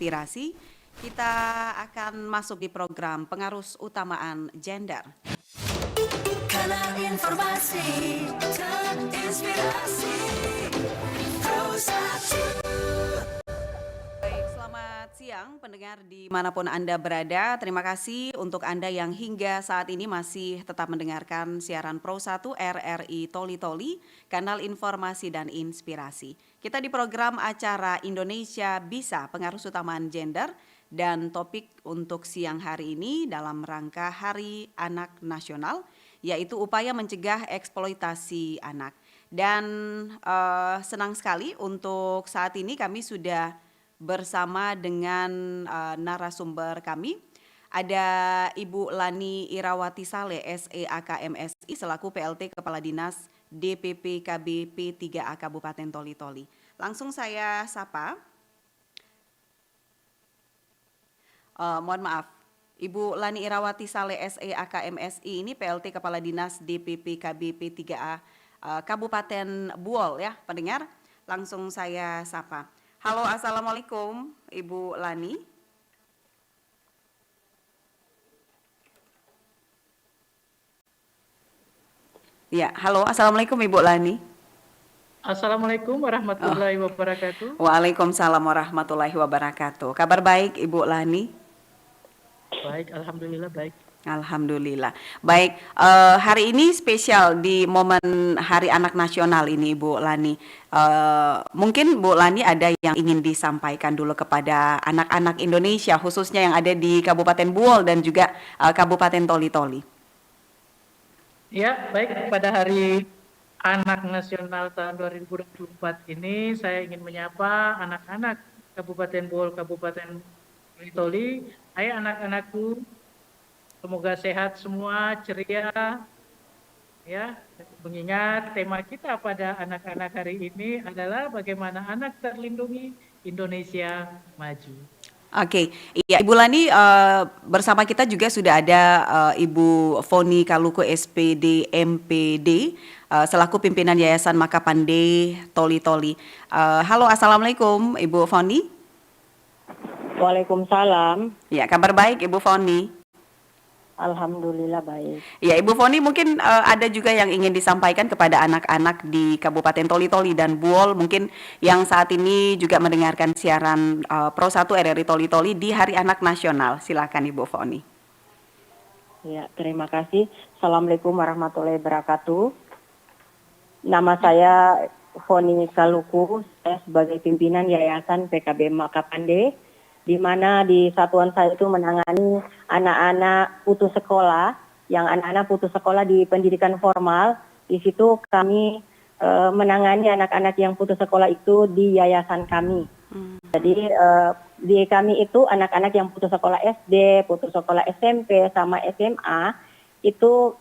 inspirasi. Kita akan masuk di program pengarus utamaan gender. Kanal informasi dan inspirasi Pro 1. Baik, selamat siang pendengar dimanapun Anda berada. Terima kasih untuk Anda yang hingga saat ini masih tetap mendengarkan siaran Pro 1 RRI Toli Toli, kanal informasi dan inspirasi. Kita di program acara Indonesia Bisa, pengarus utamaan gender, dan topik untuk siang hari ini dalam rangka Hari Anak Nasional, yaitu upaya mencegah eksploitasi anak. Dan senang sekali untuk saat ini kami sudah bersama dengan narasumber kami. Ada Ibu Lani Irawati Saleh, SEAKMSI, selaku PLT Kepala Dinas DPP KB P3A Kabupaten Toli Toli. Langsung saya sapa. Mohon maaf, Ibu Lani Irawati Saleh, SEAKMSI ini PLT Kepala Dinas DPP KB P3A Kabupaten Buol ya, pendengar. Langsung saya sapa. Halo, assalamualaikum Ibu Lani. Ya, halo, assalamualaikum Ibu Lani. Assalamualaikum warahmatullahi wabarakatuh. Waalaikumsalam warahmatullahi wabarakatuh. Kabar baik Ibu Lani? Baik, alhamdulillah baik. Alhamdulillah. Baik, hari ini spesial di momen Hari Anak Nasional ini Ibu Lani. Mungkin Bu Lani ada yang ingin disampaikan dulu kepada anak-anak Indonesia, khususnya yang ada di Kabupaten Buol dan juga Kabupaten Toli Toli. Ya, baik, pada Hari Anak Nasional tahun 2024 ini saya ingin menyapa anak-anak Kabupaten Buol, Kabupaten Toli Toli. Hai anak-anakku, semoga sehat semua, ceria, ya. Mengingat tema kita pada anak-anak hari ini adalah bagaimana anak terlindungi, Indonesia maju. Oke, iya Ibu Lani, bersama kita juga sudah ada Ibu Foni Kaluku SPD MPD selaku pimpinan Yayasan Makapande Toli Toli. Halo, assalamualaikum Ibu Foni. Waalaikumsalam. Ya, kabar baik Ibu Foni. Alhamdulillah baik. Ya, Ibu Foni, mungkin ada juga yang ingin disampaikan kepada anak-anak di Kabupaten Toli Toli dan Buol, mungkin yang saat ini juga mendengarkan siaran Pro 1 RRI Toli Toli di Hari Anak Nasional. Silakan Ibu Foni. Ya, terima kasih. Assalamualaikum warahmatullahi wabarakatuh. Nama saya Foni Kaluku, saya sebagai pimpinan Yayasan PKB Makapande, di mana di satuan saya itu menangani anak-anak putus sekolah, yang anak-anak putus sekolah di pendidikan formal. Di situ kami menangani anak-anak yang putus sekolah itu di yayasan kami. Jadi di kami itu anak-anak yang putus sekolah SD, putus sekolah SMP, sama SMA, itu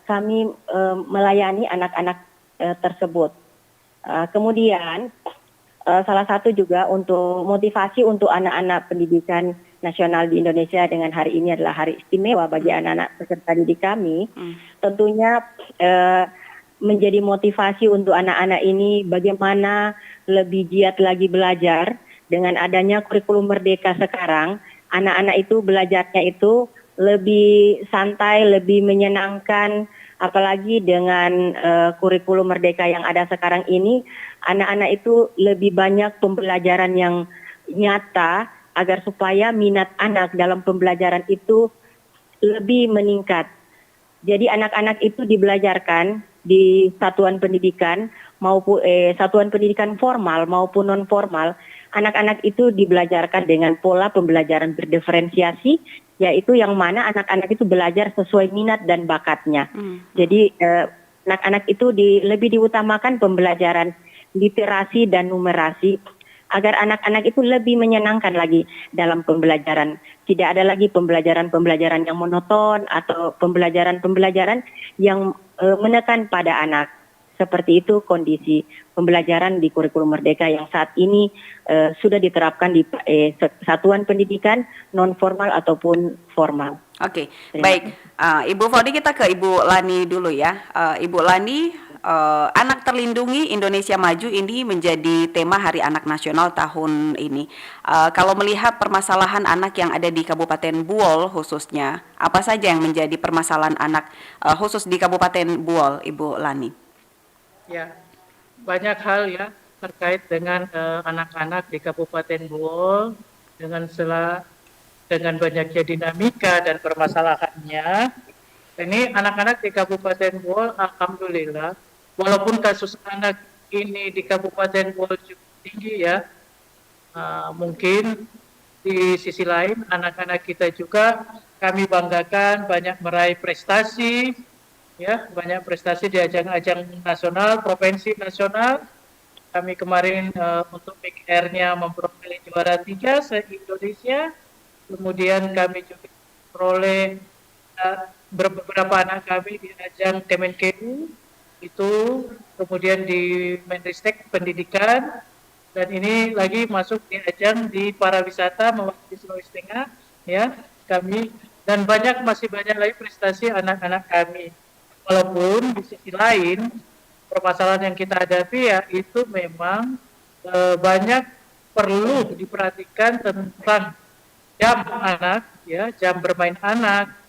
kami melayani anak-anak tersebut. Kemudian salah satu juga untuk motivasi untuk anak-anak pendidikan nasional di Indonesia dengan hari ini adalah hari istimewa bagi anak-anak peserta didik kami. Tentunya menjadi motivasi untuk anak-anak ini bagaimana lebih giat lagi belajar. Dengan adanya kurikulum merdeka sekarang, anak-anak itu belajarnya itu lebih santai, lebih menyenangkan. Apalagi dengan kurikulum merdeka yang ada sekarang ini, anak-anak itu lebih banyak pembelajaran yang nyata agar supaya minat anak dalam pembelajaran itu lebih meningkat. Jadi anak-anak itu dibelajarkan di satuan pendidikan maupun satuan pendidikan formal maupun non formal. Anak-anak itu dibelajarkan dengan pola pembelajaran berdiferensiasi, yaitu yang mana anak-anak itu belajar sesuai minat dan bakatnya. Jadi anak-anak itu lebih diutamakan pembelajaran literasi dan numerasi agar anak-anak itu lebih menyenangkan lagi dalam pembelajaran. Tidak ada lagi pembelajaran-pembelajaran yang monoton atau pembelajaran-pembelajaran yang menekan pada anak. Seperti itu kondisi pembelajaran di kurikulum merdeka yang saat ini sudah diterapkan di satuan pendidikan non formal ataupun formal. Oke, baik. Ibu Foni, kita ke Ibu Lani dulu ya. Ibu Lani, Anak Terlindungi Indonesia Maju ini menjadi tema Hari Anak Nasional tahun ini. Kalau melihat permasalahan anak yang ada di Kabupaten Buol khususnya, apa saja yang menjadi permasalahan anak khusus di Kabupaten Buol, Ibu Lani? Ya, banyak hal ya terkait dengan anak-anak di Kabupaten Buol dengan banyaknya dinamika dan permasalahannya. Ini anak-anak di Kabupaten Buol, alhamdulillah, walaupun kasus anak ini di Kabupaten Buol cukup tinggi ya, mungkin di sisi lain anak-anak kita juga kami banggakan banyak meraih prestasi, ya banyak prestasi di ajang-ajang nasional, provinsi nasional. Kami kemarin untuk Big Air-nya memperoleh juara 3 se-Indonesia. Kemudian kami juga memperoleh beberapa anak kami di ajang Kemenkeu itu, kemudian di Menristek Pendidikan, dan ini lagi masuk di ajang di pariwisata mewakili Sulawesi Tengah, ya kami, dan masih banyak lagi prestasi anak-anak kami. Walaupun di sisi lain permasalahan yang kita hadapi ya itu memang banyak perlu diperhatikan tentang jam anak, ya jam bermain anak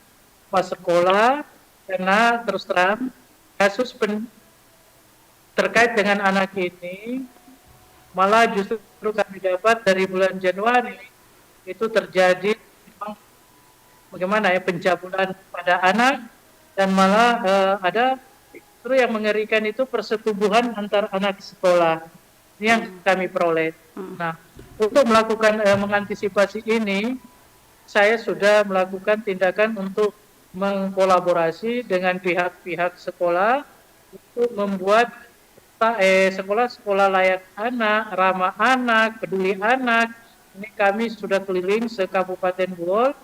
pas sekolah, karena terus terang kasus terkait dengan anak ini malah justru kami dapat dari bulan Januari itu terjadi memang bagaimana ya pencabulan pada anak, dan malah ada justru yang mengerikan itu persetubuhan antar anak sekolah. Ini yang kami peroleh. Nah, untuk melakukan mengantisipasi ini, saya sudah melakukan tindakan untuk mengkolaborasi dengan pihak-pihak sekolah untuk membuat sekolah-sekolah layak anak, ramah anak, peduli anak. Ini kami sudah keliling se-Kabupaten Buol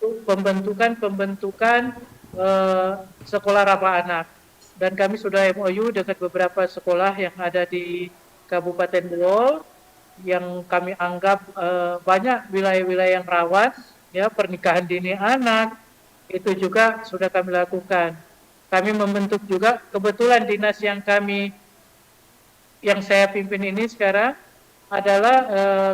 untuk pembentukan sekolah ramah anak. Dan kami sudah MOU dengan beberapa sekolah yang ada di Kabupaten Buol yang kami anggap banyak wilayah-wilayah yang rawan, ya pernikahan dini anak, itu juga sudah kami lakukan. Kami membentuk juga, kebetulan dinas yang saya pimpin ini sekarang adalah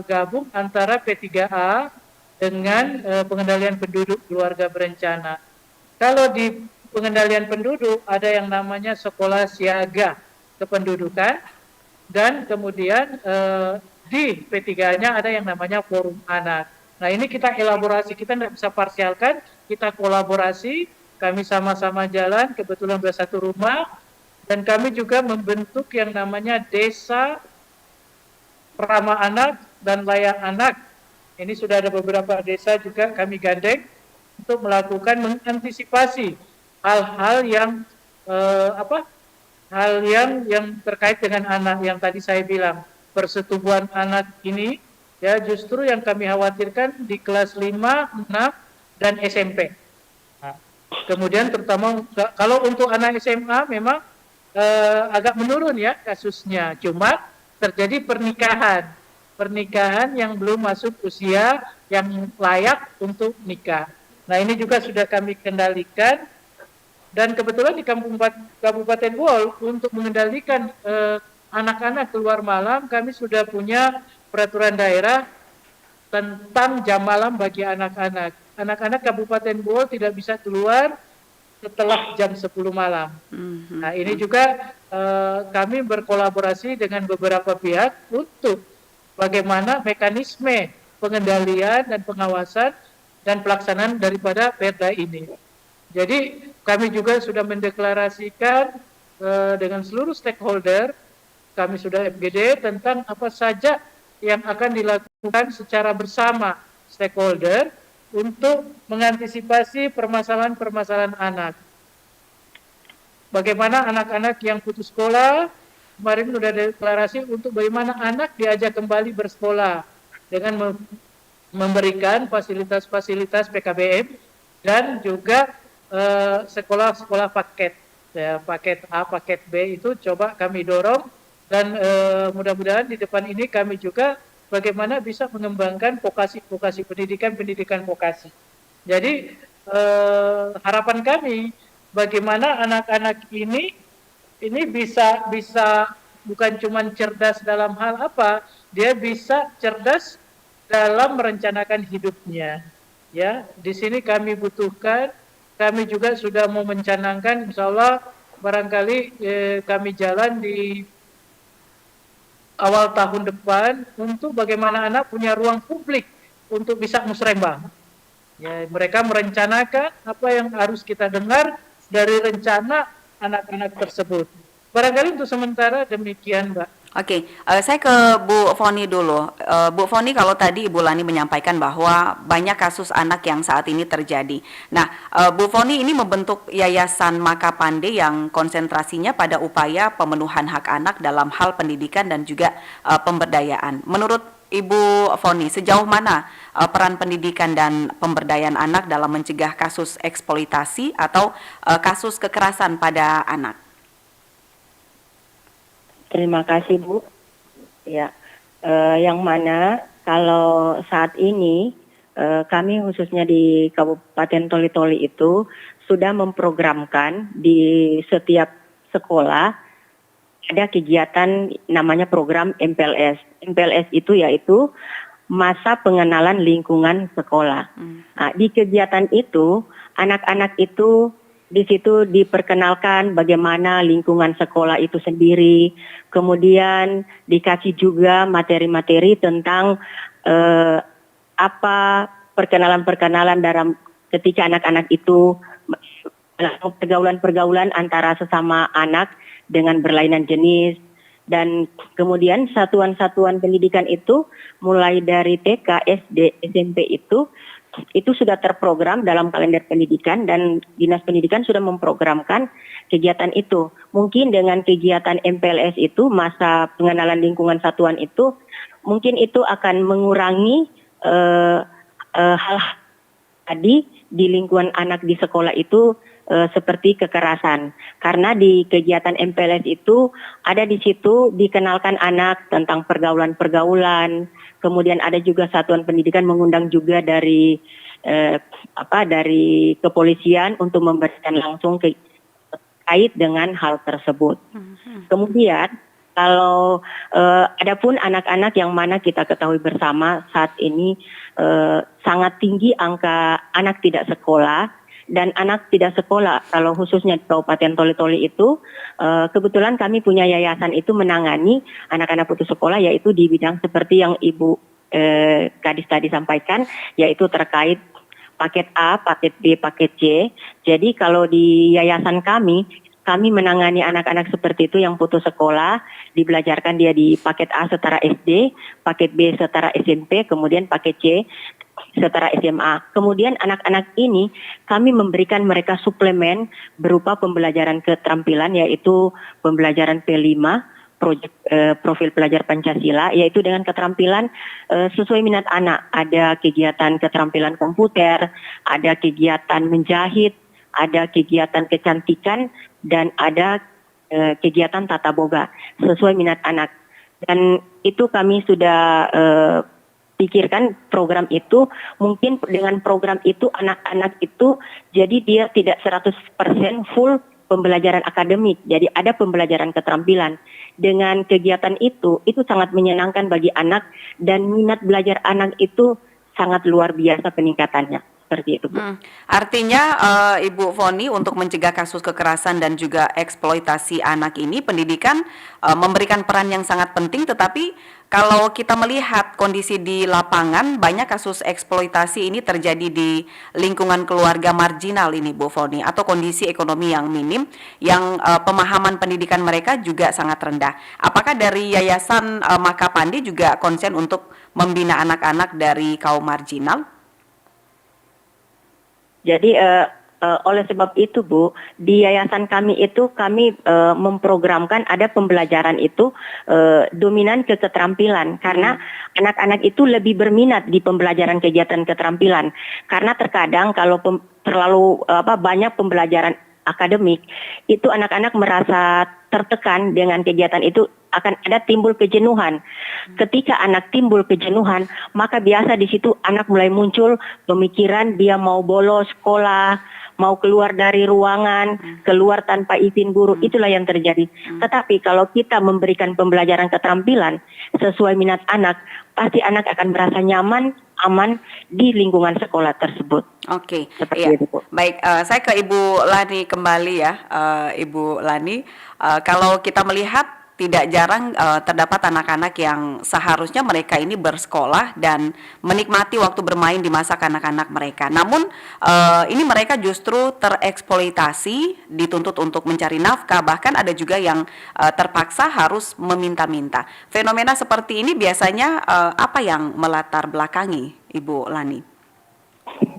gabung antara P3A dengan pengendalian penduduk keluarga berencana. Kalau di pengendalian penduduk ada yang namanya sekolah siaga kependudukan, dan kemudian di P3A-nya ada yang namanya forum anak. Nah ini kita elaborasi, kita tidak bisa parsialkan, kita kolaborasi, kami sama-sama jalan, kebetulan bersatu rumah, dan kami juga membentuk yang namanya Desa Ramah Anak dan Layak Anak. Ini sudah ada beberapa desa juga kami gandeng untuk melakukan mengantisipasi hal-hal yang yang terkait dengan anak yang tadi saya bilang, persetubuhan anak ini. Ya, justru yang kami khawatirkan di kelas 5, 6, dan SMP. Nah, kemudian terutama kalau untuk anak SMA memang agak menurun ya kasusnya. Cuma terjadi pernikahan yang belum masuk usia yang layak untuk nikah. Nah ini juga sudah kami kendalikan. Dan kebetulan di Kabupaten Buol untuk mengendalikan anak-anak keluar malam, kami sudah punya peraturan daerah tentang jam malam bagi anak-anak. Anak-anak Kabupaten Buol tidak bisa keluar setelah jam 10 malam. Nah ini juga kami berkolaborasi dengan beberapa pihak untuk bagaimana mekanisme pengendalian dan pengawasan dan pelaksanaan daripada perda ini. Jadi kami juga sudah mendeklarasikan dengan seluruh stakeholder, kami sudah FGD tentang apa saja yang akan dilakukan secara bersama stakeholder untuk mengantisipasi permasalahan-permasalahan anak. Bagaimana anak-anak yang putus sekolah, kemarin sudah deklarasi untuk bagaimana anak diajak kembali bersekolah dengan memberikan fasilitas-fasilitas PKBM dan juga sekolah-sekolah paket. Ya, paket A, paket B itu coba kami dorong, dan mudah-mudahan di depan ini kami juga bagaimana bisa mengembangkan vokasi pendidikan vokasi. Jadi harapan kami bagaimana anak-anak ini ini bisa bisa bukan cuma cerdas dalam hal apa, dia bisa cerdas dalam merencanakan hidupnya. Ya, di sini kami butuhkan, kami juga sudah mau mencanangkan, insya Allah barangkali kami jalan di awal tahun depan untuk bagaimana anak punya ruang publik untuk bisa musrembang. Ya, mereka merencanakan apa yang harus kita dengar dari rencana anak-anak tersebut. Barangkali untuk sementara demikian, Mbak. Oke, saya ke Bu Foni dulu. Bu Foni, kalau tadi Ibu Lani menyampaikan bahwa banyak kasus anak yang saat ini terjadi. Nah, Bu Foni ini membentuk Yayasan Makapande yang konsentrasinya pada upaya pemenuhan hak anak dalam hal pendidikan dan juga pemberdayaan. Menurut Ibu Foni, sejauh mana peran pendidikan dan pemberdayaan anak dalam mencegah kasus eksploitasi atau kasus kekerasan pada anak? Terima kasih Bu. Ya, yang mana kalau saat ini kami khususnya di Kabupaten Toli-Toli itu sudah memprogramkan di setiap sekolah ada kegiatan namanya program MPLS. MPLS itu yaitu masa pengenalan lingkungan sekolah. Nah, di kegiatan itu anak-anak itu di situ diperkenalkan bagaimana lingkungan sekolah itu sendiri, kemudian dikasih juga materi-materi tentang apa perkenalan-perkenalan dalam ketika anak-anak itu pergaulan-pergaulan antara sesama anak dengan berlainan jenis, dan kemudian satuan-satuan pendidikan itu mulai dari TK, SD, SMP itu sudah terprogram dalam kalender pendidikan dan Dinas Pendidikan sudah memprogramkan kegiatan itu. Mungkin dengan kegiatan MPLS itu, masa pengenalan lingkungan satuan itu, mungkin itu akan mengurangi hal tadi di lingkungan anak di sekolah itu seperti kekerasan. Karena di kegiatan MPLS itu ada di situ dikenalkan anak tentang pergaulan-pergaulan. Kemudian ada juga satuan pendidikan mengundang juga dari dari kepolisian untuk memberikan langsung terkait dengan hal tersebut. Kemudian kalau adapun anak-anak yang mana kita ketahui bersama saat ini sangat tinggi angka anak tidak sekolah. Dan anak tidak sekolah, kalau khususnya di Kabupaten Toli-Toli itu, kebetulan kami punya yayasan itu menangani anak-anak putus sekolah, yaitu di bidang seperti yang Ibu Kadis tadi sampaikan, yaitu terkait paket A, paket B, paket C. Jadi kalau di yayasan kami menangani anak-anak seperti itu yang putus sekolah, dibelajarkan dia di paket A setara SD, paket B setara SMP, kemudian paket C setara SMA. Kemudian anak-anak ini kami memberikan mereka suplemen berupa pembelajaran keterampilan, yaitu pembelajaran P5, profil pelajar Pancasila, yaitu dengan keterampilan sesuai minat anak. Ada kegiatan keterampilan komputer, ada kegiatan menjahit, ada kegiatan kecantikan, dan ada kegiatan tata boga sesuai minat anak. Dan itu kami sudah pikirkan program itu, mungkin dengan program itu anak-anak itu jadi dia tidak 100% full pembelajaran akademik, jadi ada pembelajaran keterampilan. Dengan kegiatan itu sangat menyenangkan bagi anak dan minat belajar anak itu sangat luar biasa peningkatannya. Seperti itu, Bu. Artinya Ibu Foni, untuk mencegah kasus kekerasan dan juga eksploitasi anak ini, pendidikan memberikan peran yang sangat penting, tetapi kalau kita melihat kondisi di lapangan, banyak kasus eksploitasi ini terjadi di lingkungan keluarga marginal ini, Bu Foni, atau kondisi ekonomi yang minim, yang pemahaman pendidikan mereka juga sangat rendah. Apakah dari Yayasan Makapande juga konsen untuk membina anak-anak dari kaum marginal? Jadi oleh sebab itu, Bu, di yayasan kami itu kami memprogramkan ada pembelajaran itu dominan ke keterampilan, karena anak-anak itu lebih berminat di pembelajaran kegiatan keterampilan. Karena terkadang kalau terlalu banyak pembelajaran akademik, itu anak-anak merasa tertekan dengan kegiatan itu, akan ada timbul kejenuhan. Ketika anak timbul kejenuhan, maka biasa di situ anak mulai muncul pemikiran dia mau bolos sekolah, mau keluar dari ruangan, keluar tanpa izin guru, itulah yang terjadi. Tetapi kalau kita memberikan pembelajaran keterampilan sesuai minat anak, pasti anak akan merasa nyaman, aman di lingkungan sekolah tersebut. Oke, Seperti iya. itu, Bu. Baik, saya ke Ibu Lani kembali ya, Ibu Lani. Kalau kita melihat tidak jarang terdapat anak-anak yang seharusnya mereka ini bersekolah dan menikmati waktu bermain di masa kanak-kanak mereka. Namun ini mereka justru tereksploitasi, dituntut untuk mencari nafkah, bahkan ada juga yang terpaksa harus meminta-minta. Fenomena seperti ini biasanya apa yang melatar belakangi, Ibu Lani?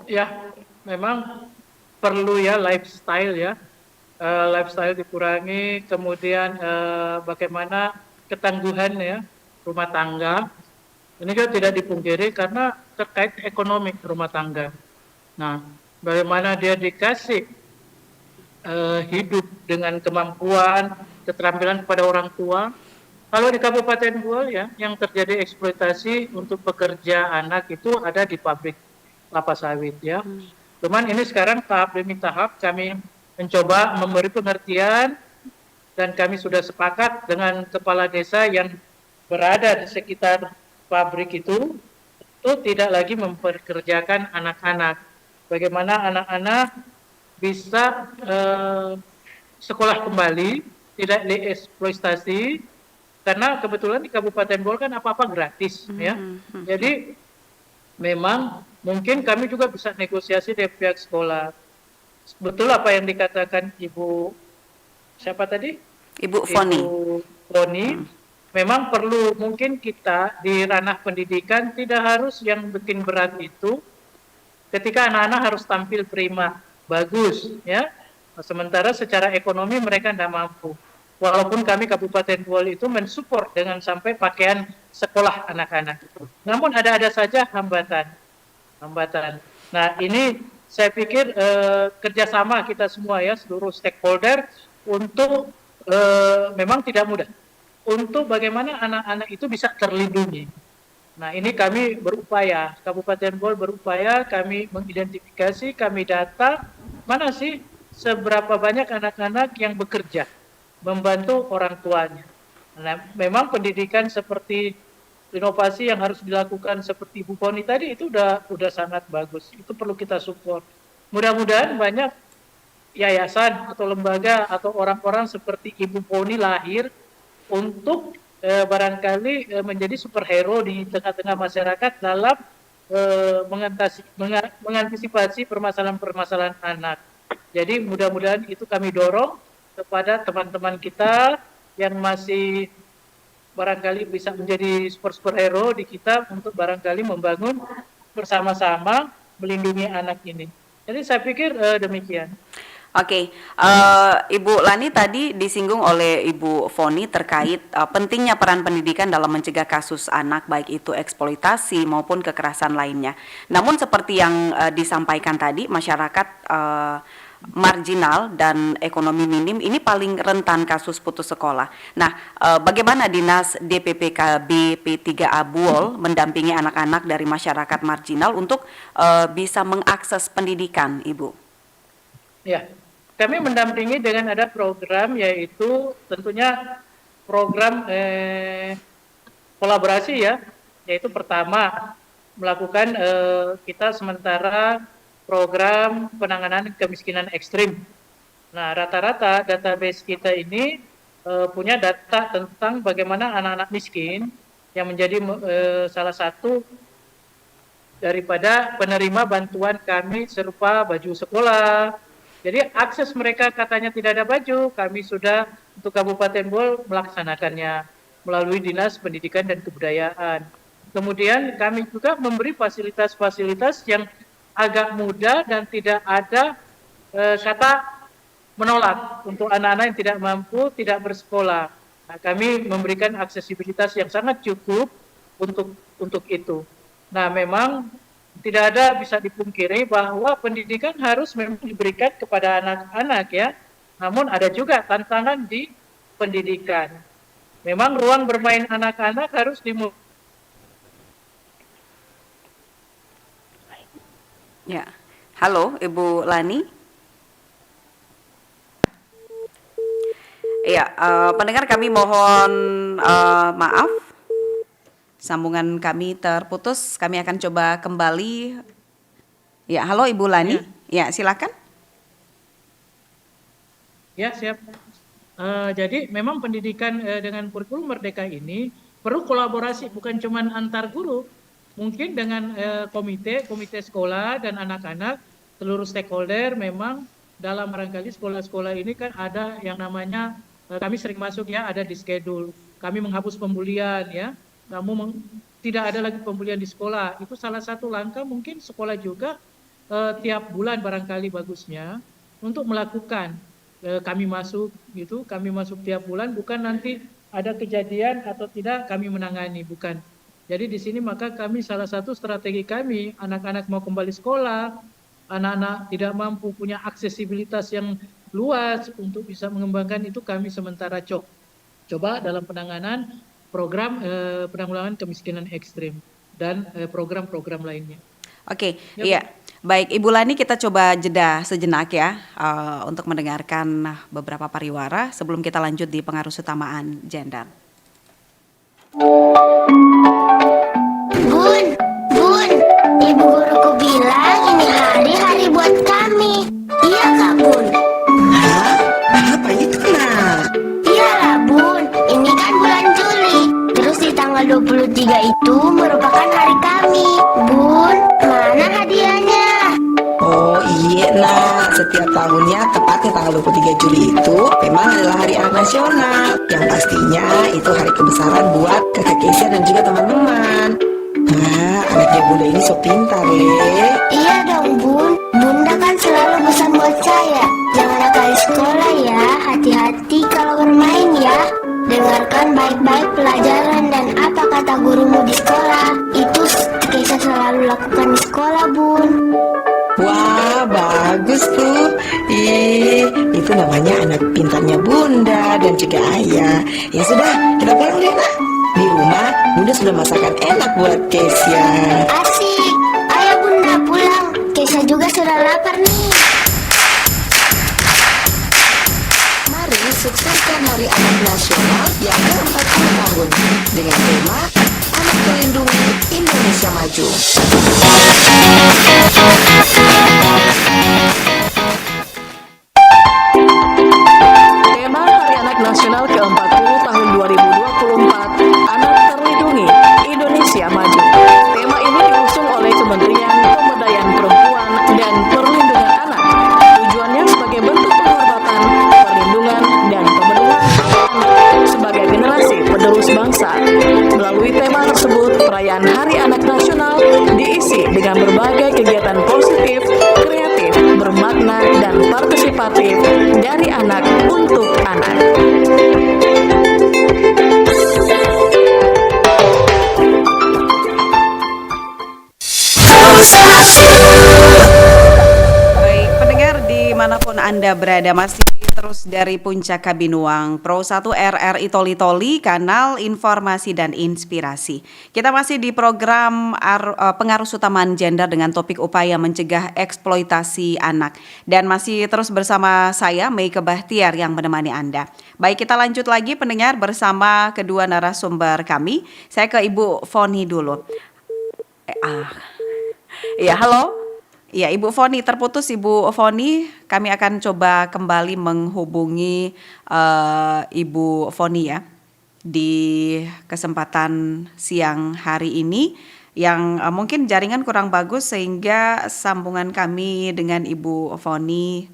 Ya, memang perlu ya lifestyle ya. Lifestyle dikurangi, kemudian bagaimana ketangguhan ya rumah tangga. Ini juga tidak dipungkiri karena terkait ekonomi rumah tangga. Nah, bagaimana dia dikasih hidup dengan kemampuan, keterampilan kepada orang tua. Kalau di Kabupaten Buol ya, yang terjadi eksploitasi untuk pekerja anak itu ada di pabrik kelapa sawit ya. Cuman ini sekarang tahap demi tahap kami mencoba memberi pengertian dan kami sudah sepakat dengan kepala desa yang berada di sekitar pabrik itu tidak lagi memperkerjakan anak-anak. Bagaimana anak-anak bisa sekolah kembali, tidak dieksploitasi, karena kebetulan di Kabupaten Bogor kan apa-apa gratis ya. Jadi memang mungkin kami juga bisa negosiasi dari pihak sekolah. Betul apa yang dikatakan Ibu siapa tadi? Ibu Foni. Ibu Foni. Memang perlu mungkin kita di ranah pendidikan tidak harus yang bikin berat itu ketika anak-anak harus tampil prima, bagus ya. Sementara secara ekonomi mereka tidak mampu. Walaupun kami Kabupaten Buol itu mensupport dengan sampai pakaian sekolah anak-anak. Namun ada saja hambatan. Nah ini saya pikir kerjasama kita semua ya, seluruh stakeholder untuk memang tidak mudah. Untuk bagaimana anak-anak itu bisa terlindungi. Nah ini kami berupaya, Kabupaten Bogor berupaya, kami mengidentifikasi, kami data, mana sih seberapa banyak anak-anak yang bekerja, membantu orang tuanya. Nah memang pendidikan seperti inovasi yang harus dilakukan seperti Bu Poni tadi itu udah sangat bagus. Itu perlu kita support. Mudah-mudahan banyak yayasan atau lembaga atau orang-orang seperti Ibu Poni lahir untuk barangkali menjadi superhero di tengah-tengah masyarakat dalam mengantisipasi permasalahan-permasalahan anak. Jadi mudah-mudahan itu kami dorong kepada teman-teman kita yang masih barangkali bisa menjadi superhero di kita untuk barangkali membangun bersama-sama melindungi anak ini. Jadi saya pikir demikian. Oke, Ibu Lani tadi disinggung oleh Ibu Foni terkait pentingnya peran pendidikan dalam mencegah kasus anak baik itu eksploitasi maupun kekerasan lainnya. Namun seperti yang disampaikan tadi, masyarakat marginal dan ekonomi minim ini paling rentan kasus putus sekolah. Nah, bagaimana Dinas DPPKB P3A Buol mendampingi anak-anak dari masyarakat marginal untuk bisa mengakses pendidikan, Ibu? Ya, kami mendampingi dengan ada program yaitu tentunya program kolaborasi ya, yaitu pertama melakukan kita sementara program penanganan kemiskinan ekstrim. Nah, rata-rata database kita ini punya data tentang bagaimana anak-anak miskin yang menjadi salah satu daripada penerima bantuan kami serupa baju sekolah. Jadi akses mereka katanya tidak ada baju, kami sudah untuk Kabupaten Bogor melaksanakannya melalui Dinas Pendidikan dan Kebudayaan. Kemudian kami juga memberi fasilitas-fasilitas yang agak mudah dan tidak ada kata menolak untuk anak-anak yang tidak mampu, tidak bersekolah. Nah, kami memberikan aksesibilitas yang sangat cukup untuk itu. Nah, memang tidak ada bisa dipungkiri bahwa pendidikan harus memang diberikan kepada anak-anak ya. Namun ada juga tantangan di pendidikan. Memang ruang bermain anak-anak harus dimulai. Ya, halo Ibu Lani. Iya, pendengar kami mohon maaf, sambungan kami terputus. Kami akan coba kembali. Ya, halo Ibu Lani. Ya, silakan. Ya, siap. Jadi memang pendidikan dengan kurikulum merdeka ini perlu kolaborasi bukan cuma antar guru, mungkin dengan komite sekolah dan anak-anak, seluruh stakeholder. Memang dalam barangkali sekolah-sekolah ini kan ada yang namanya kami sering masuk ya, ada di schedule. Kami menghapus pembulian ya. Tidak ada lagi pembulian di sekolah. Itu salah satu langkah mungkin sekolah juga tiap bulan barangkali bagusnya untuk melakukan kami masuk gitu, kami masuk tiap bulan, bukan nanti ada kejadian atau tidak kami menangani, bukan. Jadi di sini maka kami salah satu strategi kami, anak-anak mau kembali sekolah, anak-anak tidak mampu punya aksesibilitas yang luas untuk bisa mengembangkan itu, kami sementara coba dalam penanganan program penanggulangan kemiskinan ekstrim dan program-program lainnya. Oke, Ya, iya. Baik, Ibu Lani, kita coba jeda sejenak ya untuk mendengarkan beberapa pariwara sebelum kita lanjut di pengaruh utamaan gender. Bun, Bun, ibu guruku bilang ini hari-hari buat kami. Iya kak Bun? Hah? Apa itu nak? Iyalah Bun, ini kan bulan Juli. Terus di tanggal 23 itu merupakan hari kami. Bun, mana hadiahnya? Oh iya nak, setiap tahunnya tepatnya tanggal 23 Juli itu memang adalah Hari Anak Nasional. Yang pastinya itu hari kebesaran buat kakak Kesia dan juga teman-teman. Nah, anaknya bunda ini so pintar Le. Iya dong Bun, Bunda kan selalu pesan buat saya. Jangan nakal di sekolah ya, hati-hati kalau bermain ya. Dengarkan baik-baik pelajaran dan apa kata gurumu di sekolah. Itu Keisha selalu lakukan di sekolah Bun. Wah, bagus tuh. Itu namanya anak pintarnya bunda dan juga ayah. Ya sudah, kita pulang deh nak. Di rumah, bunda sudah masakan enak buat Kesia. Asik, ayo Bunda pulang. Keisha juga sudah lapar nih. Mari sukseskan Hari Anak Nasional yang ke-40 tahun dengan tema Anak Terlindungi Indonesia Maju. Tema Hari Anak Nasional ke-40 tahun 2024, Anak Terlindungi Indonesia Maju. Tema ini diusung oleh Kementerian Pemberdayaan Perempuan dan Perlindungan Anak. Tujuannya sebagai bentuk penghormatan, perlindungan, dan pemenuhan anak sebagai generasi penerus bangsa. Melalui tema tersebut, perayaan Hari Anak Nasional diisi dengan berbagai kegiatan positif, kreatif, bermakna, dan partisipatif dari anak untuk anak. Baik, pendengar dimanapun Anda berada, masih terus dari Puncak Kabinuang Pro 1 RRI Toli-Toli, kanal informasi dan inspirasi. Kita masih di program pengaruh utamaan gender dengan topik upaya mencegah eksploitasi anak. Dan masih terus bersama saya, Meike Bahtiar, yang menemani Anda. Baik, kita lanjut lagi pendengar bersama kedua narasumber kami. Saya ke Ibu Foni dulu. Iya, halo. Ya, Ibu Foni, terputus Ibu Foni. Kami akan coba kembali menghubungi Ibu Foni ya di kesempatan siang hari ini yang mungkin jaringan kurang bagus sehingga sambungan kami dengan Ibu Foni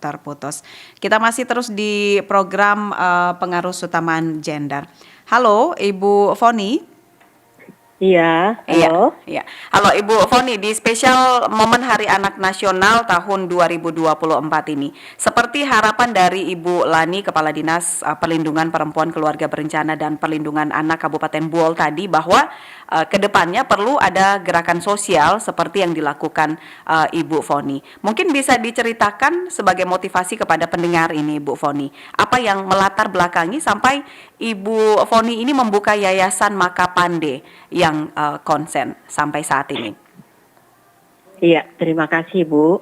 terputus. Kita masih terus di program pengaruh utamaan gender. Halo Ibu Foni. Iya, halo. Iya. Halo Ibu Foni, di spesial momen Hari Anak Nasional tahun 2024 ini, seperti harapan dari Ibu Lani, Kepala Dinas Perlindungan Perempuan, Keluarga Berencana dan Perlindungan Anak Kabupaten Buol tadi, bahwa kedepannya perlu ada gerakan sosial seperti yang dilakukan Ibu Foni. Mungkin bisa diceritakan sebagai motivasi kepada pendengar ini, Ibu Foni, apa yang melatar belakangi sampai Ibu Foni ini membuka Yayasan Makapande yang konsen sampai saat ini. Iya, terima kasih Bu.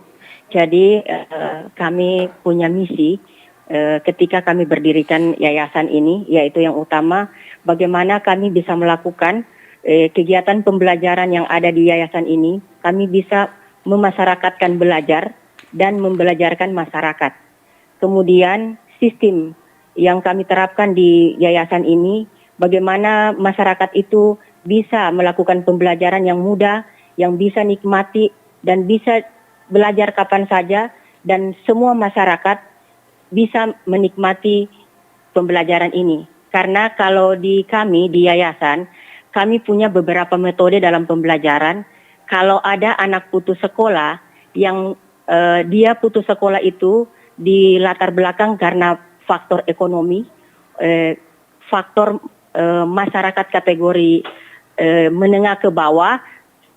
Jadi kami punya misi ketika kami berdirikan yayasan ini, yaitu yang utama bagaimana kami bisa melakukan kegiatan pembelajaran yang ada di yayasan ini, kami bisa memasyarakatkan belajar dan membelajarkan masyarakat. Kemudian sistem yang kami terapkan di yayasan ini, bagaimana masyarakat itu bisa melakukan pembelajaran yang mudah, yang bisa nikmati dan bisa belajar kapan saja, dan semua masyarakat bisa menikmati pembelajaran ini. Karena kalau di kami, di yayasan, kami punya beberapa metode dalam pembelajaran. Kalau ada anak putus sekolah yang dia putus sekolah itu di latar belakang karena faktor ekonomi, faktor masyarakat kategori menengah ke bawah.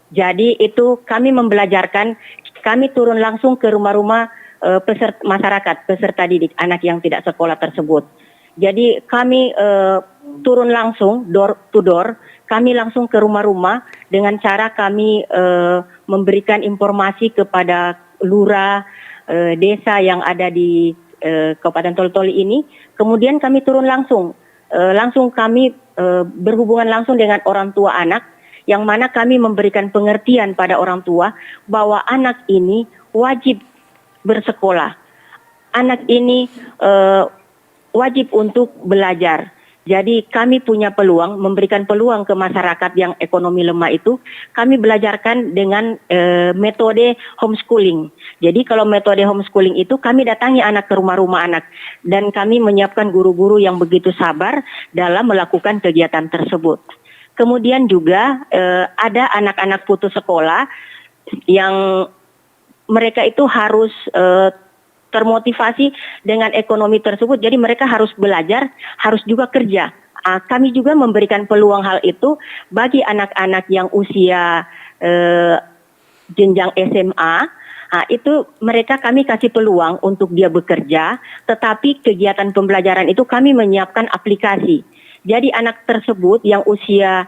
Jadi itu kami membelajarkan, kami turun langsung ke rumah-rumah masyarakat, peserta didik anak yang tidak sekolah tersebut. Jadi kami turun langsung door to door, kami langsung ke rumah-rumah dengan cara kami memberikan informasi kepada lurah desa yang ada di Kabupaten Toli-Toli ini. Kemudian kami turun langsung kami berhubungan langsung dengan orang tua anak, yang mana kami memberikan pengertian pada orang tua bahwa anak ini wajib bersekolah, anak ini wajib untuk belajar. Jadi kami punya peluang, memberikan peluang ke masyarakat yang ekonomi lemah itu, kami belajarkan dengan metode homeschooling. Jadi kalau metode homeschooling itu kami datangi anak ke rumah-rumah anak, dan kami menyiapkan guru-guru yang begitu sabar dalam melakukan kegiatan tersebut. Kemudian juga ada anak-anak putus sekolah yang mereka itu harus termotivasi dengan ekonomi tersebut, jadi mereka harus belajar, harus juga kerja. Kami juga memberikan peluang hal itu bagi anak-anak yang usia jenjang SMA, itu mereka kami kasih peluang untuk dia bekerja, tetapi kegiatan pembelajaran itu kami menyiapkan aplikasi. Jadi anak tersebut yang usia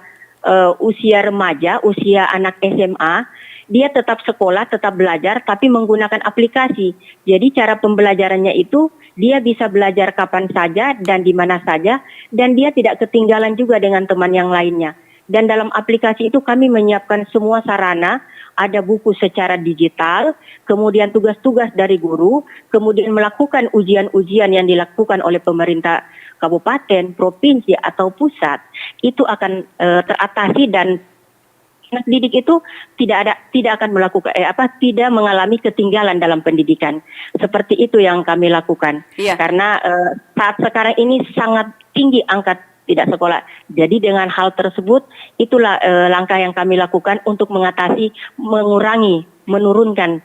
remaja, usia anak SMA, dia tetap sekolah, tetap belajar, tapi menggunakan aplikasi. Jadi cara pembelajarannya itu dia bisa belajar kapan saja dan di mana saja, dan dia tidak ketinggalan juga dengan teman yang lainnya. Dan dalam aplikasi itu kami menyiapkan semua sarana, ada buku secara digital, kemudian tugas-tugas dari guru, kemudian melakukan ujian-ujian yang dilakukan oleh pemerintah kabupaten, provinsi atau pusat, itu akan teratasi, dan anak didik itu tidak akan melakukan tidak mengalami ketinggalan dalam pendidikan. Seperti itu yang kami lakukan. Iya. Karena saat sekarang ini sangat tinggi angka tidak sekolah. Jadi dengan hal tersebut itulah langkah yang kami lakukan untuk mengatasi, mengurangi, menurunkan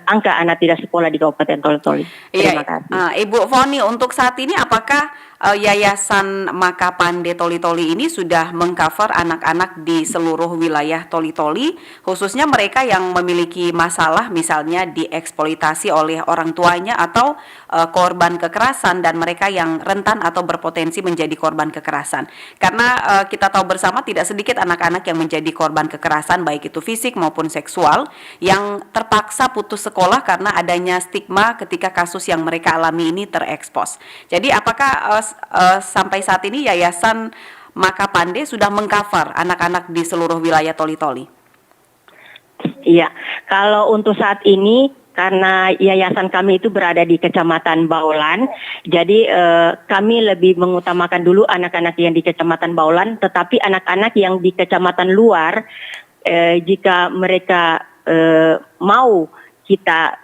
angka anak tidak sekolah di Kabupaten Toli-Toli. Terima kasih. Ibu Foni, untuk saat ini apakah Yayasan Makapande Toli-Toli ini sudah mengcover anak-anak di seluruh wilayah Toli-Toli, khususnya mereka yang memiliki masalah misalnya dieksploitasi oleh orang tuanya atau korban kekerasan, dan mereka yang rentan atau berpotensi menjadi korban kekerasan? Karena kita tahu bersama tidak sedikit anak-anak yang menjadi korban kekerasan baik itu fisik maupun seksual yang terpaksa putus sekolah karena adanya stigma ketika kasus yang mereka alami ini terekspos. Jadi apakah sampai saat ini Yayasan Makapande sudah mengcover anak-anak di seluruh wilayah Toli-Toli? Iya, kalau untuk saat ini karena yayasan kami itu berada di Kecamatan Baulan, jadi kami lebih mengutamakan dulu anak-anak yang di Kecamatan Baulan, tetapi anak-anak yang di kecamatan luar, jika mereka mau kita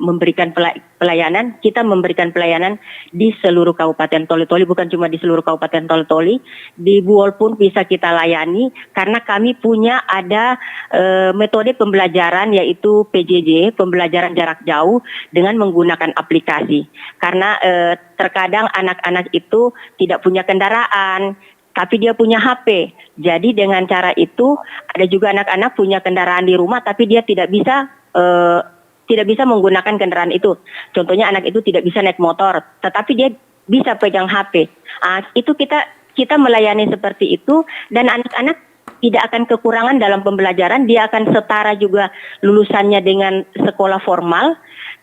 memberikan pelayanan, kita memberikan pelayanan di seluruh Kabupaten Toli-Toli, bukan cuma di seluruh Kabupaten Toli-Toli, di Buol pun bisa kita layani, karena kami punya ada metode pembelajaran yaitu PJJ, pembelajaran jarak jauh dengan menggunakan aplikasi. Karena terkadang anak-anak itu tidak punya kendaraan, tapi dia punya HP. Jadi dengan cara itu ada juga anak-anak punya kendaraan di rumah, tapi dia tidak bisa menggunakan kendaraan itu. Contohnya anak itu tidak bisa naik motor, tetapi dia bisa pegang HP. Itu kita melayani seperti itu, dan anak-anak tidak akan kekurangan dalam pembelajaran, dia akan setara juga lulusannya dengan sekolah formal,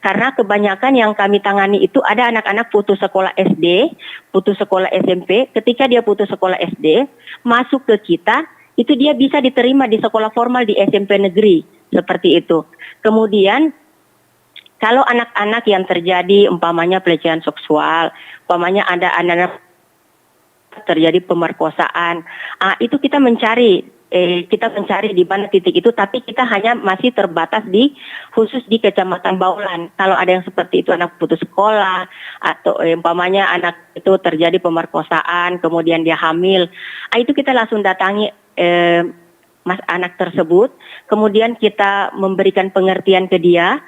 karena kebanyakan yang kami tangani itu ada anak-anak putus sekolah SD, putus sekolah SMP, ketika dia putus sekolah SD, masuk ke kita, itu dia bisa diterima di sekolah formal di SMP negeri, seperti itu. Kemudian, kalau anak-anak yang terjadi umpamanya pelecehan seksual, umpamanya ada anak-anak terjadi pemerkosaan, itu kita mencari di mana titik itu, tapi kita hanya masih terbatas khusus di Kecamatan Baulan. Kalau ada yang seperti itu anak putus sekolah atau umpamanya anak itu terjadi pemerkosaan, kemudian dia hamil, itu kita langsung datangi mas anak tersebut, kemudian kita memberikan pengertian ke dia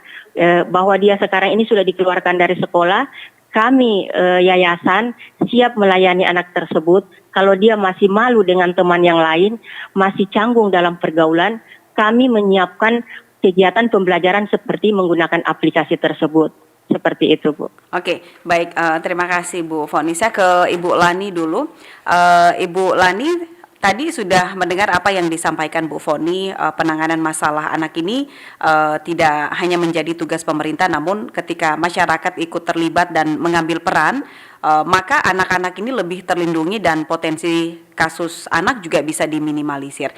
bahwa dia sekarang ini sudah dikeluarkan dari sekolah. Kami yayasan siap melayani anak tersebut. Kalau dia masih malu dengan teman yang lain, masih canggung dalam pergaulan, kami menyiapkan kegiatan pembelajaran seperti menggunakan aplikasi tersebut. Seperti itu, Bu. Oke, baik. Terima kasih, Bu Foni. Saya ke Ibu Lani dulu. Ibu Lani, tadi sudah mendengar apa yang disampaikan Bu Foni, penanganan masalah anak ini tidak hanya menjadi tugas pemerintah, namun ketika masyarakat ikut terlibat dan mengambil peran, maka anak-anak ini lebih terlindungi dan potensi kasus anak juga bisa diminimalisir.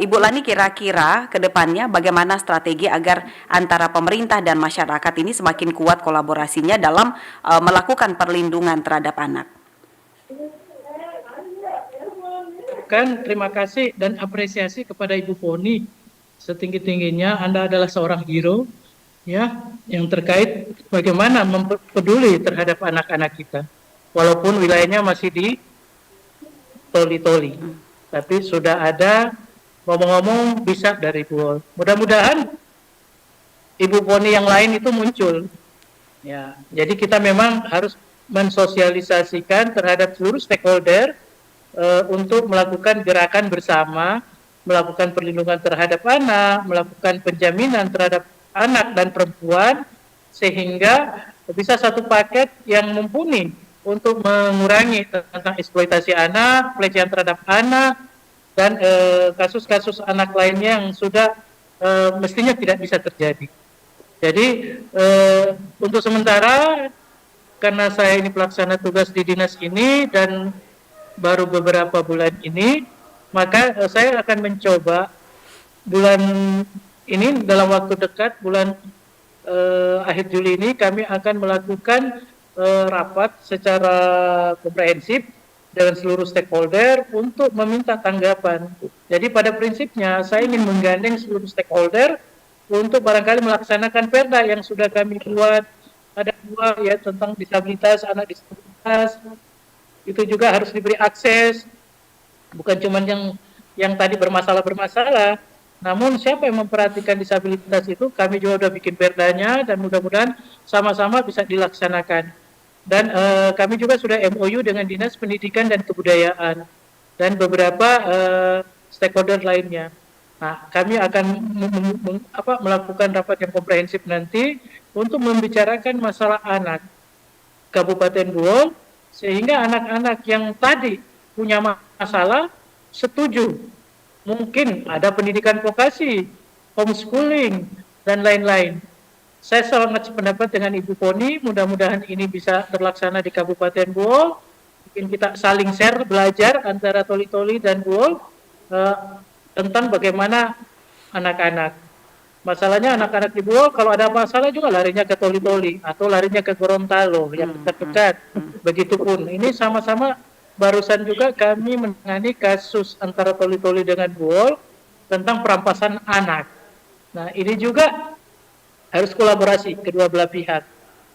Ibu Lani, kira-kira ke depannya bagaimana strategi agar antara pemerintah dan masyarakat ini semakin kuat kolaborasinya dalam melakukan perlindungan terhadap anak? Terima kasih dan apresiasi kepada Ibu Foni. Setinggi-tingginya Anda adalah seorang hero ya, yang terkait bagaimana peduli terhadap anak-anak kita. Walaupun wilayahnya masih di Toli-Toli. Tapi sudah ada ngomong-ngomong bisa dari Bu. Mudah-mudahan Ibu Foni yang lain itu muncul. Ya, jadi kita memang harus mensosialisasikan terhadap seluruh stakeholder untuk melakukan gerakan bersama, melakukan perlindungan terhadap anak, melakukan penjaminan terhadap anak dan perempuan, sehingga bisa satu paket yang mumpuni untuk mengurangi tentang eksploitasi anak, pelecehan terhadap anak, dan kasus-kasus anak lainnya yang sudah mestinya tidak bisa terjadi. Jadi untuk sementara, karena saya ini pelaksana tugas di dinas ini dan baru beberapa bulan ini, maka saya akan mencoba bulan ini dalam waktu dekat, bulan akhir Juli ini kami akan melakukan rapat secara komprehensif dengan seluruh stakeholder untuk meminta tanggapan. Jadi pada prinsipnya saya ingin menggandeng seluruh stakeholder untuk barangkali melaksanakan perda yang sudah kami buat. Ada dua ya, tentang disabilitas, anak disabilitas, itu juga harus diberi akses, bukan cuma yang tadi bermasalah, namun siapa yang memperhatikan disabilitas itu, kami juga sudah bikin perdanya dan mudah-mudahan sama-sama bisa dilaksanakan. Dan kami juga sudah MOU dengan Dinas Pendidikan dan Kebudayaan dan beberapa stakeholder lainnya. Nah, kami akan melakukan rapat yang komprehensif nanti untuk membicarakan masalah anak Kabupaten Buol, sehingga anak-anak yang tadi punya masalah setuju. Mungkin ada pendidikan vokasi, homeschooling, dan lain-lain. Saya sangat sependapat dengan Ibu Foni, mudah-mudahan ini bisa terlaksana di Kabupaten Buol. Mungkin kita saling share, belajar antara Toli-Toli dan Buol tentang bagaimana anak-anak. Masalahnya anak-anak di Buol kalau ada masalah juga larinya ke Toli-Toli atau larinya ke Gorontalo yang dekat-dekat. Begitupun. Ini sama-sama barusan juga kami menangani kasus antara Toli-Toli dengan Buol tentang perampasan anak. Nah, ini juga harus kolaborasi kedua belah pihak.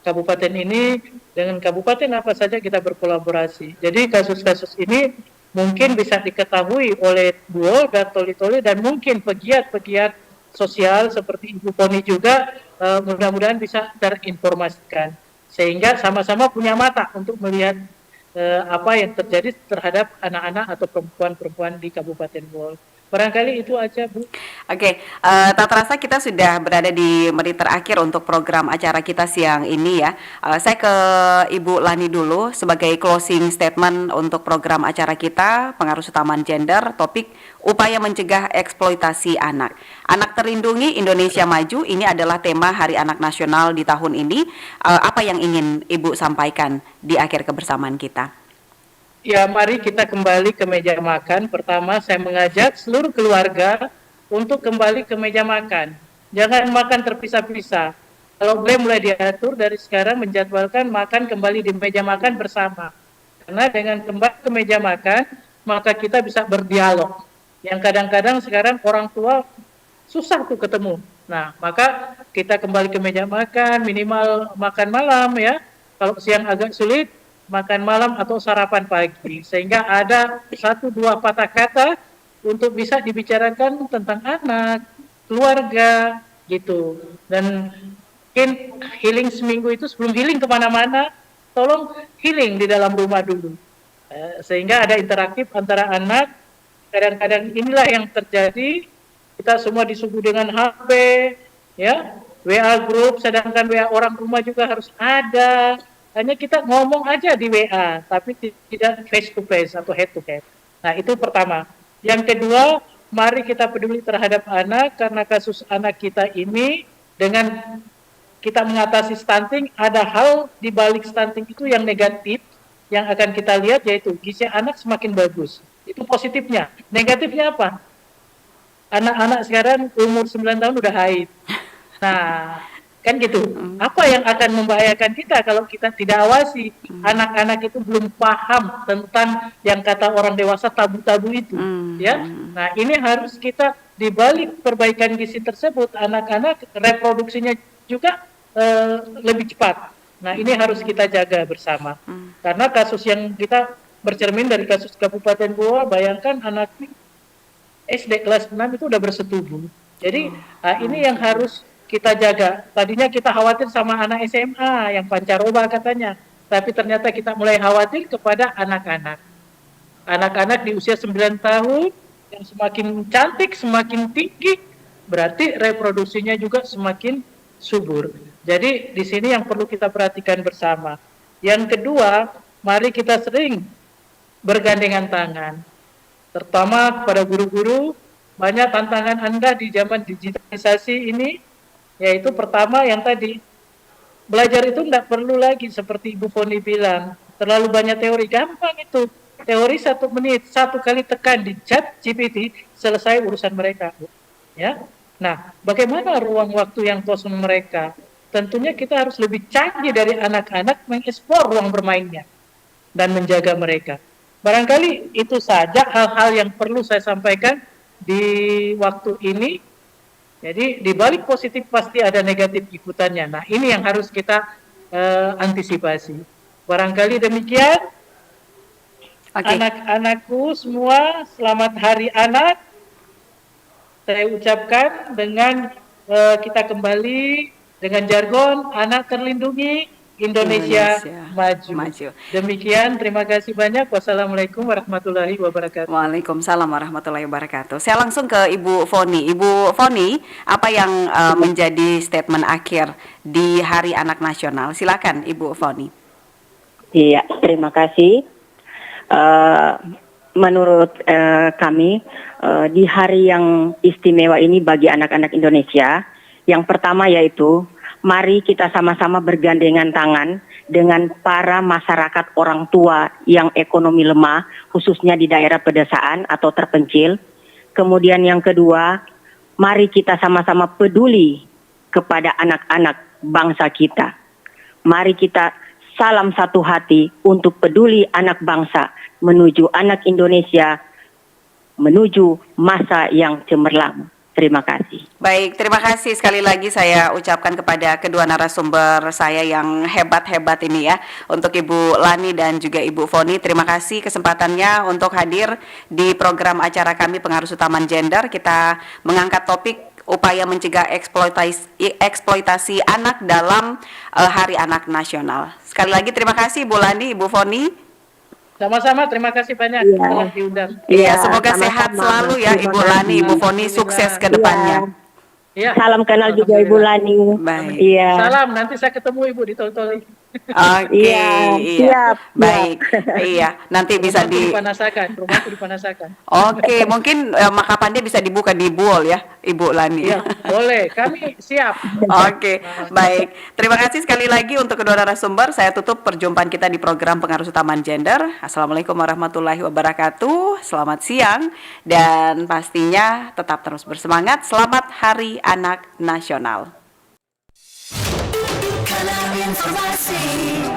Kabupaten ini dengan kabupaten apa saja kita berkolaborasi. Jadi kasus-kasus ini mungkin bisa diketahui oleh Buol dan Toli-Toli dan mungkin pegiat-pegiat sosial seperti Ibu Foni juga mudah-mudahan bisa terinformasikan sehingga sama-sama punya mata untuk melihat apa yang terjadi terhadap anak-anak atau perempuan-perempuan di Kabupaten Buol. Barangkali itu aja, Bu. Oke, tak terasa kita sudah berada di menit terakhir untuk program acara kita siang ini ya. Saya ke Ibu Lani dulu sebagai closing statement untuk program acara kita, pengaruh utama gender, topik upaya mencegah eksploitasi anak. Anak terlindungi, Indonesia maju, ini adalah tema Hari Anak Nasional di tahun ini. Apa yang ingin Ibu sampaikan di akhir kebersamaan kita? Ya, mari kita kembali ke meja makan. Pertama, saya mengajak seluruh keluarga untuk kembali ke meja makan. Jangan makan terpisah-pisah. Kalau boleh mulai diatur dari sekarang menjadwalkan makan kembali di meja makan bersama. Karena dengan kembali ke meja makan, maka kita bisa berdialog. Yang kadang-kadang sekarang orang tua susah tuh ketemu. Nah, maka kita kembali ke meja makan, minimal makan malam ya. Kalau siang agak sulit, makan malam atau sarapan pagi. Sehingga ada 1-2 patah kata untuk bisa dibicarakan tentang anak, keluarga, gitu. Dan mungkin healing seminggu itu sebelum healing kemana-mana, tolong healing di dalam rumah dulu. Sehingga ada interaktif antara anak. Kadang-kadang inilah yang terjadi, kita semua disuguh dengan HP, ya, WA grup, sedangkan WA orang rumah juga harus ada. Hanya kita ngomong aja di WA, tapi tidak face to face atau head to head. Nah, itu pertama. Yang kedua, mari kita peduli terhadap anak, karena kasus anak kita ini dengan kita mengatasi stunting, ada hal di balik stunting itu yang negatif, yang akan kita lihat, yaitu gizi anak semakin bagus. Itu positifnya. Negatifnya apa? Anak-anak sekarang umur 9 tahun udah haid. Nah, kan gitu. Apa yang akan membahayakan kita kalau kita tidak awasi? Anak-anak itu belum paham tentang yang kata orang dewasa tabu-tabu itu, ya. Nah, ini harus kita dibalik perbaikan gizi tersebut, anak-anak reproduksinya juga lebih cepat. Nah, ini harus kita jaga bersama. Karena kasus yang kita bercermin dari kasus Kabupaten Goa, bayangkan anak SD kelas 6 itu udah bersetubuh. Jadi ini yang harus kita jaga. Tadinya kita khawatir sama anak SMA yang pancaroba katanya, tapi ternyata kita mulai khawatir kepada anak-anak. Anak-anak di usia 9 tahun yang semakin cantik, semakin tinggi, berarti reproduksinya juga semakin subur. Jadi di sini yang perlu kita perhatikan bersama. Yang kedua, mari kita sering bergandengan tangan. Terutama kepada guru-guru, banyak tantangan Anda di zaman digitalisasi ini, yaitu pertama yang tadi, belajar itu tidak perlu lagi seperti Ibu Foni bilang, terlalu banyak teori, gampang itu. Teori 1 menit, 1 kali tekan di chat GPT, selesai urusan mereka. Ya. Nah, bagaimana ruang waktu yang kosong mereka? Tentunya kita harus lebih canggih dari anak-anak mengeksplor ruang bermainnya dan menjaga mereka. Barangkali itu saja hal-hal yang perlu saya sampaikan di waktu ini. Jadi di balik positif pasti ada negatif ikutannya. Nah, ini yang harus kita antisipasi. Barangkali demikian. Anak-anakku semua, selamat Hari Anak. Saya ucapkan dengan kita kembali dengan jargon anak terlindungi, Indonesia maju. Demikian, terima kasih banyak. Wassalamualaikum warahmatullahi wabarakatuh. Waalaikumsalam warahmatullahi wabarakatuh. Saya langsung ke Ibu Foni. Ibu Foni, apa yang menjadi statement akhir di Hari Anak Nasional? Silakan Ibu Foni. Iya, terima kasih. Menurut kami, di hari yang istimewa ini bagi anak-anak Indonesia, yang pertama yaitu mari kita sama-sama bergandengan tangan dengan para masyarakat orang tua yang ekonomi lemah, khususnya di daerah pedesaan atau terpencil. Kemudian yang kedua, mari kita sama-sama peduli kepada anak-anak bangsa kita. Mari kita salam satu hati untuk peduli anak bangsa menuju anak Indonesia, menuju masa yang cemerlang. Terima kasih. Baik, terima kasih sekali lagi saya ucapkan kepada kedua narasumber saya yang hebat-hebat ini ya. Untuk Ibu Lani dan juga Ibu Foni, terima kasih kesempatannya untuk hadir di program acara kami Pengaruh Utama Gender. Kita mengangkat topik upaya mencegah eksploitasi anak dalam Hari Anak Nasional. Sekali lagi terima kasih Ibu Lani, Ibu Foni. Sama-sama, terima kasih banyak Iya. telah diundang. Iya, Iya, semoga sehat sama-sama. selalu ya Terima Ibu Lani, kasih. Ibu Foni sukses ke depannya. Iya. Salam kenal juga Ibu Lani. Baik. Iya. Salam, nanti saya ketemu Ibu di Tol-Toli. Oke, Iya, siap, baik. Iya, nanti bisa Rumahku di Rumahku dipanasakan. Oke, mungkin makapannya bisa dibuka di Buol ya, Ibu Lani. Iya, boleh. Kami siap. Oke, baik. Terima kasih sekali lagi untuk kedua narasumber. Saya tutup perjumpaan kita di program Pengaruh Utama Gender. Assalamualaikum warahmatullahi wabarakatuh. Selamat siang dan pastinya tetap terus bersemangat. Selamat Hari Anak Nasional. Kanal Informasi